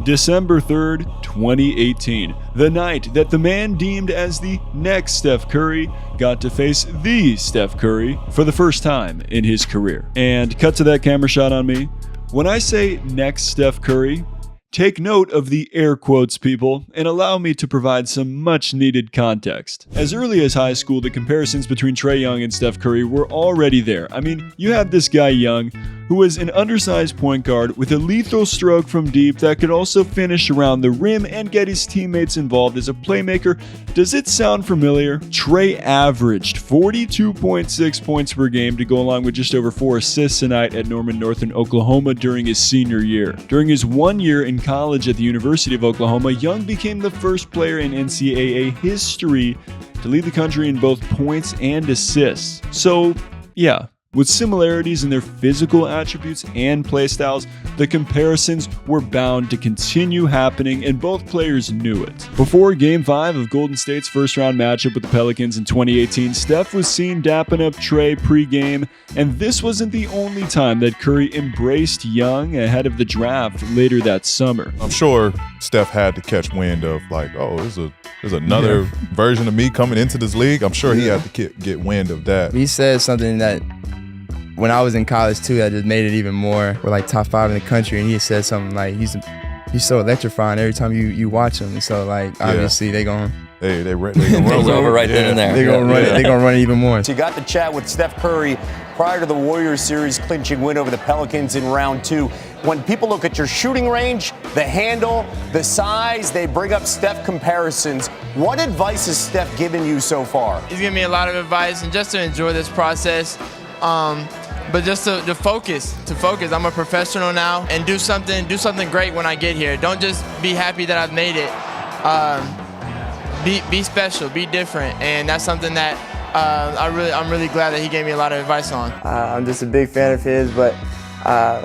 December 3rd, 2018, the night that the man deemed as the next Steph Curry got to face the Steph Curry for the first time in his career. And cut to that camera shot on me. When I say next Steph Curry, take note of the air quotes, people, and allow me to provide some much needed context. As early as high school, the comparisons between Trae Young and Steph Curry were already there. I mean, you had this guy Young, who was an undersized point guard with a lethal stroke from deep that could also finish around the rim and get his teammates involved as a playmaker. Does it sound familiar? Trae averaged 42.6 points per game to go along with just over 4 assists a night at Norman Northern, Oklahoma during his senior year. During his 1 year in college at the University of Oklahoma, Young became the first player in NCAA history to lead the country in both points and assists. So, yeah. With similarities in their physical attributes and playstyles, the comparisons were bound to continue happening, and both players knew it. Before Game 5 of Golden State's first-round matchup with the Pelicans in 2018, Steph was seen dapping up Trae pre-game, and this wasn't the only time that Curry embraced Young ahead of the draft later that summer. I'm sure Steph had to catch wind of, like, oh, there's another version of me coming into this league. I'm sure he had to get wind of that. He said something that when I was in college too, that just made it even more. We're like top 5 in the country, and he said something like he's so electrifying every time you watch him. And so like obviously they gonna run over right then and there. They're gonna run it. They're gonna run it even more. So you got to chat with Steph Curry prior to the Warriors series clinching win over the Pelicans in round 2. When people look at your shooting range, the handle, the size, they bring up Steph comparisons. What advice has Steph given you so far? He's given me a lot of advice, and just to enjoy this process. But just to focus. I'm a professional now, and do something great when I get here. Don't just be happy that I've made it. Be special, be different, and that's something that I'm really glad that he gave me a lot of advice on. I'm just a big fan of his, but I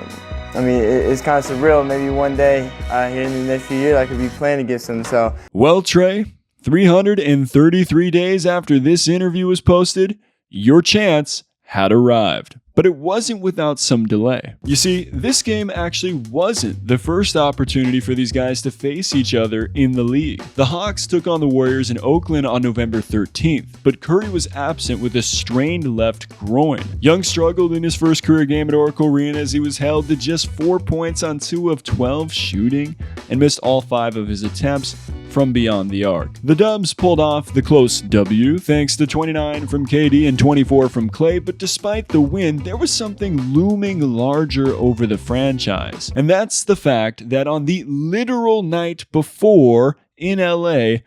mean, it's kind of surreal. Maybe one day here in the next few years I could be playing against him. So, well, Trae, 333 days after this interview was posted, your chance had arrived. But it wasn't without some delay. You see, this game actually wasn't the first opportunity for these guys to face each other in the league. The Hawks took on the Warriors in Oakland on November 13th, but Curry was absent with a strained left groin. Young struggled in his first career game at Oracle Arena as he was held to just 4 points on 2 of 12 shooting and missed all 5 of his attempts from beyond the arc. The Dubs pulled off the close W thanks to 29 from KD and 24 from Clay, but despite the win, there was something looming larger over the franchise. And that's the fact that on the literal night before in LA,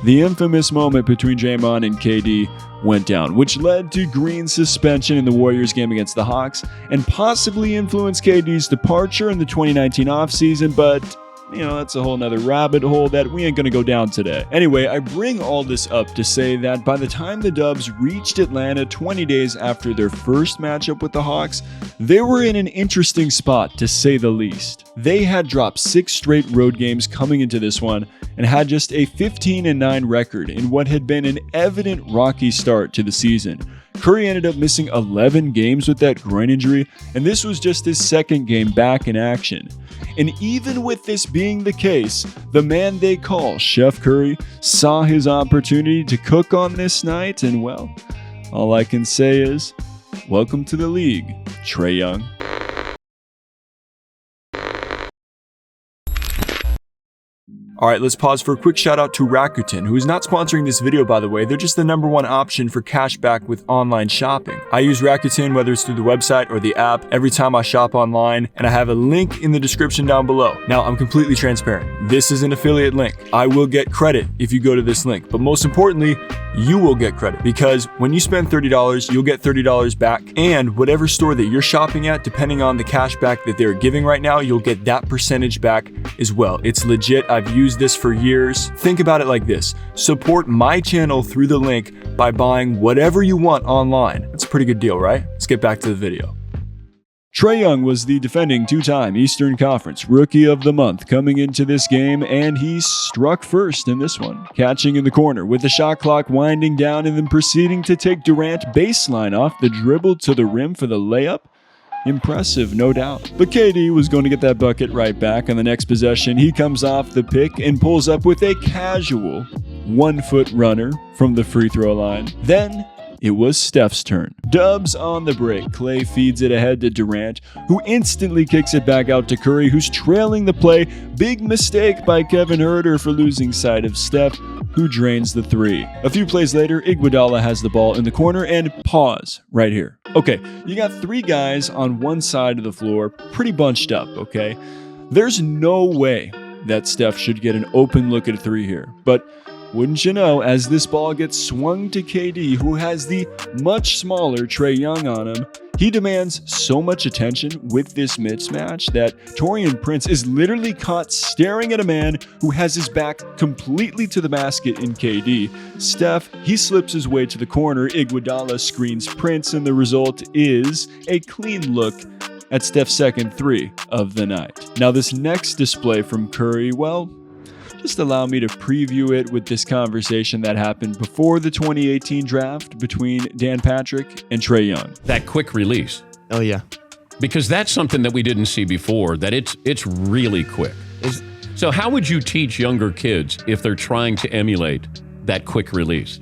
the infamous moment between Draymond and KD went down, which led to Green's suspension in the Warriors game against the Hawks and possibly influenced KD's departure in the 2019 offseason, but that's a whole nother rabbit hole that we ain't gonna go down today. Anyway, I bring all this up to say that by the time the Dubs reached Atlanta 20 days after their first matchup with the Hawks, they were in an interesting spot to say the least. They had dropped 6 straight road games coming into this one and had just a 15-9 record in what had been an evident rocky start to the season. Curry ended up missing 11 games with that groin injury, and this was just his second game back in action. And even with this being the case, the man they call Chef Curry saw his opportunity to cook on this night, and well, all I can say is, welcome to the league, Trae Young. Alright, let's pause for a quick shout out to Rakuten, who is not sponsoring this video by the way. They're just the #1 option for cash back with online shopping. I use Rakuten whether it's through the website or the app every time I shop online, and I have a link in the description down below. Now, I'm completely transparent. This is an affiliate link. I will get credit if you go to this link, but most importantly, you will get credit because when you spend $30, you'll get $30 back, and whatever store that you're shopping at, depending on the cash back that they're giving right now, you'll get that percentage back as well. It's legit. I've used this for years. Think about it like this. Support my channel through the link by buying whatever you want online. That's a pretty good deal, right? Let's get back to the video. Trae Young was the defending 2-time Eastern Conference Rookie of the Month coming into this game, and he struck first in this one, catching in the corner with the shot clock winding down and then proceeding to take Durant baseline off the dribble to the rim for the layup. Impressive, no doubt. But KD was going to get that bucket right back. On the next possession, he comes off the pick and pulls up with a casual 1-foot runner from the free throw line. Then it was Steph's turn. Dubs on the break. Clay feeds it ahead to Durant, who instantly kicks it back out to Curry, who's trailing the play. Big mistake by Kevin Huerter for losing sight of Steph, who drains the three. A few plays later, Iguodala has the ball in the corner, and pause right here. Okay, you got three guys on one side of the floor, pretty bunched up, okay? There's no way that Steph should get an open look at a three here, but wouldn't you know, as this ball gets swung to KD, who has the much smaller Trae Young on him, he demands so much attention with this mismatch that Taurean Prince is literally caught staring at a man who has his back completely to the basket in KD. Steph, he slips his way to the corner. Iguodala screens Prince, and the result is a clean look at Steph's second three of the night. Now, this next display from Curry, well, just allow me to preview it with this conversation that happened before the 2018 draft between Dan Patrick and Trae Young. That quick release. Oh, yeah. Because that's something that we didn't see before, that it's really quick. So how would you teach younger kids if they're trying to emulate that quick release?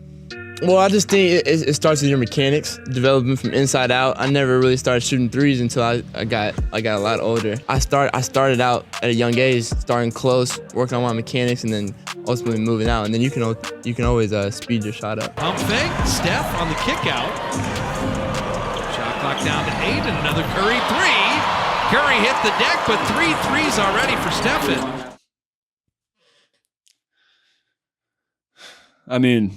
Well, I just think it starts with your mechanics, developing from inside out. I never really started shooting threes until I got a lot older. I started out at a young age, starting close, working on my mechanics, and then ultimately moving out. And then you can always speed your shot up. Pump fake, Steph on the kick out. Shot clock down to 8, and another Curry three. Curry hit the deck, but 3 threes already for Stephen. I mean,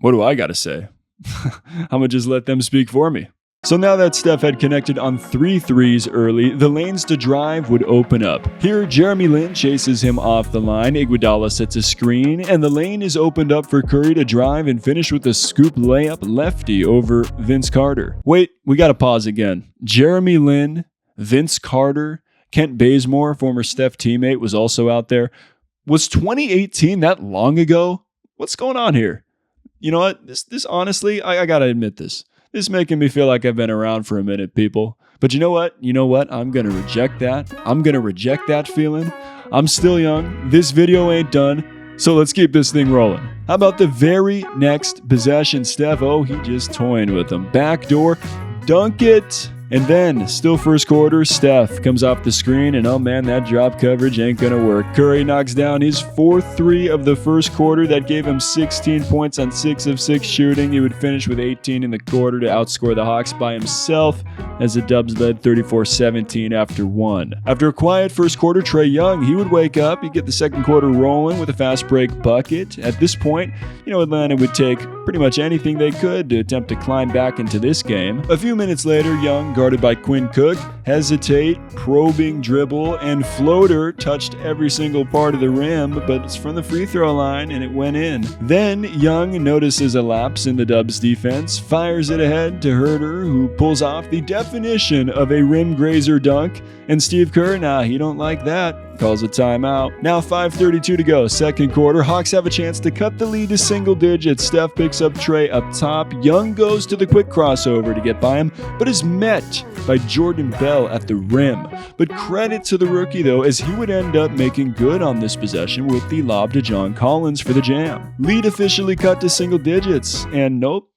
what do I got to say? I'm going to just let them speak for me. So now that Steph had connected on 3 threes early, the lanes to drive would open up. Here, Jeremy Lin chases him off the line. Iguodala sets a screen, and the lane is opened up for Curry to drive and finish with a scoop layup lefty over Vince Carter. Wait, we got to pause again. Jeremy Lin, Vince Carter, Kent Bazemore, former Steph teammate, was also out there. Was 2018 that long ago? What's going on here? You know what? This honestly, I gotta admit this. This is making me feel like I've been around for a minute, people. But you know what? I'm gonna reject that. I'm gonna reject that feeling. I'm still young. This video ain't done. So let's keep this thing rolling. How about the very next possession? Steph, he just toying with them. Backdoor, dunk it. And then, still first quarter, Steph comes off the screen, and oh man, that drop coverage ain't gonna work. Curry knocks down his 4th three of the first quarter. That gave him 16 points on 6 of 6 shooting. He would finish with 18 in the quarter to outscore the Hawks by himself as the Dubs led 34-17 after 1. After a quiet first quarter, Trae Young, he would wake up, he'd get the second quarter rolling with a fast break bucket. At this point, Atlanta would take pretty much anything they could to attempt to climb back into this game. A few minutes later, Young, guarded by Quinn Cook, hesitate, probing dribble, and floater touched every single part of the rim, but it's from the free throw line and it went in. Then Young notices a lapse in the Dubs defense, fires it ahead to Huerter, who pulls off the definition of a rim grazer dunk, and Steve Kerr, he don't like that. Calls a timeout. Now 5:32 to go, second quarter. Hawks have a chance to cut the lead to single digits. Steph picks up Trae up top. Young goes to the quick crossover to get by him, but is met by Jordan Bell at the rim. But credit to the rookie, though, as he would end up making good on this possession with the lob to John Collins for the jam. Lead officially cut to single digits, and nope,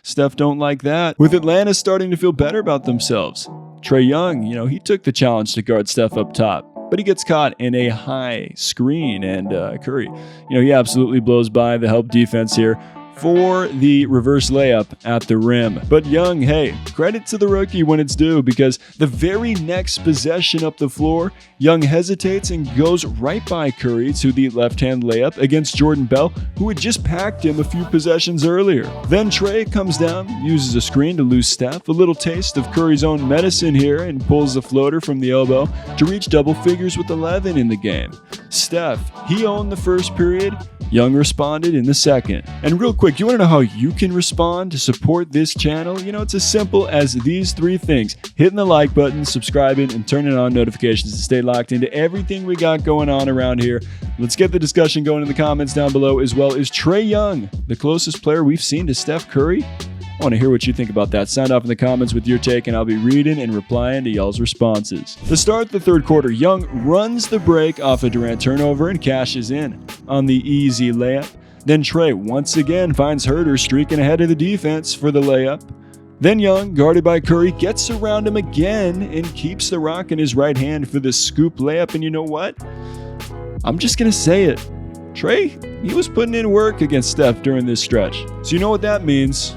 Steph don't like that. With Atlanta starting to feel better about themselves, Trae Young, he took the challenge to guard Steph up top, but he gets caught in a high screen, and Curry, he absolutely blows by the help defense here for the reverse layup at the rim. But Young, hey, credit to the rookie when it's due, because the very next possession up the floor, Young hesitates and goes right by Curry to the left-hand layup against Jordan Bell, who had just packed him a few possessions earlier. Then Trae comes down, uses a screen to lose Steph, a little taste of Curry's own medicine here, and pulls the floater from the elbow to reach double figures with 11 in the game. Steph, he owned the first period. Young responded in the second. And real quick, you want to know how you can respond to support this channel? It's as simple as these 3 things. Hitting the like button, subscribing, and turning on notifications to stay locked into everything we got going on around here. Let's get the discussion going in the comments down below, as well as Trae Young, the closest player we've seen to Steph Curry I want to hear what you think about that. Sound off in the comments with your take, and I'll be reading and replying to y'all's responses. To start the third quarter, Young runs the break off a Durant turnover and cashes in on the easy layup. Then Trae once again finds Herter streaking ahead of the defense for the layup. Then Young, guarded by Curry, gets around him again and keeps the rock in his right hand for the scoop layup. And you know what? I'm just going to say it. Trae, he was putting in work against Steph during this stretch. So you know what that means?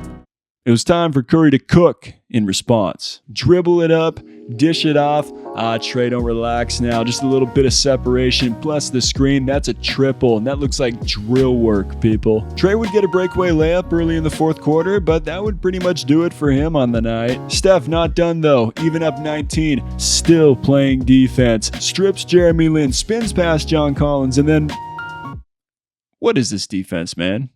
It was time for Curry to cook in response. Dribble it up, dish it off. Trae, don't relax now. Just a little bit of separation plus the screen. That's a triple, and that looks like drill work, people. Trae would get a breakaway layup early in the fourth quarter, but that would pretty much do it for him on the night. Steph not done though. Even up 19, still playing defense. Strips Jeremy Lin, spins past John Collins, and then... What is this defense, man?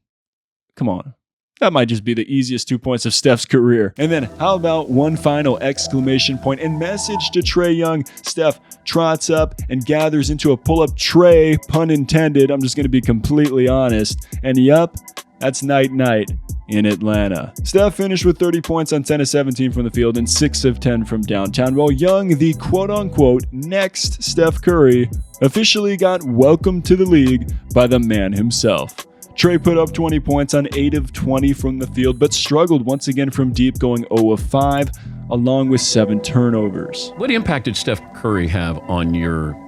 Come on. That might just be the easiest 2 points of Steph's career. And then how about one final exclamation point and message to Trae Young? Steph trots up and gathers into a pull-up tray, pun intended. I'm just going to be completely honest. And yup, that's night-night in Atlanta. Steph finished with 30 points on 10 of 17 from the field and 6 of 10 from downtown, while Young, the quote-unquote next Steph Curry, officially got welcomed to the league by the man himself. Trae put up 20 points on 8 of 20 from the field, but struggled once again from deep, going 0 of 5, along with 7 turnovers. What impact did Steph Curry have on your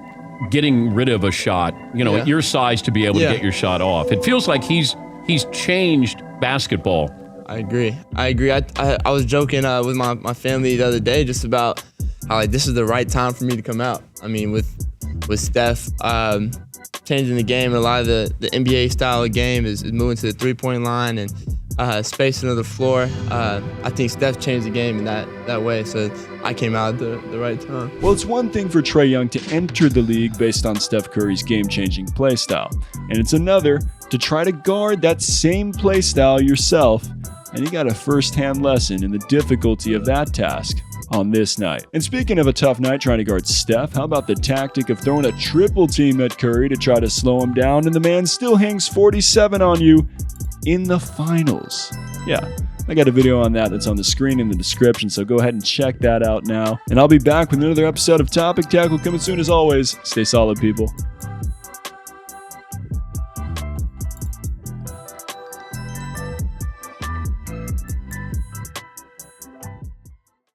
getting rid of a shot, at your size to be able to get your shot off? It feels like he's changed basketball. I agree. I was joking with my family the other day just about how this is the right time for me to come out. I mean, with Steph changing the game, and a lot of the NBA style of game is moving to the three-point line and spacing of the floor. I think Steph changed the game in that way, so I came out at the right time. Well, it's one thing for Trae Young to enter the league based on Steph Curry's game-changing play style, and it's another to try to guard that same play style yourself, and he got a first-hand lesson in the difficulty of that task on this night. And speaking of a tough night trying to guard Steph, how about the tactic of throwing a triple team at Curry to try to slow him down, and the man still hangs 47 on you in the finals? Yeah, I got a video on that's on the screen in the description, so go ahead and check that out now. And I'll be back with another episode of Topic Tackle coming soon. As always, stay solid, people.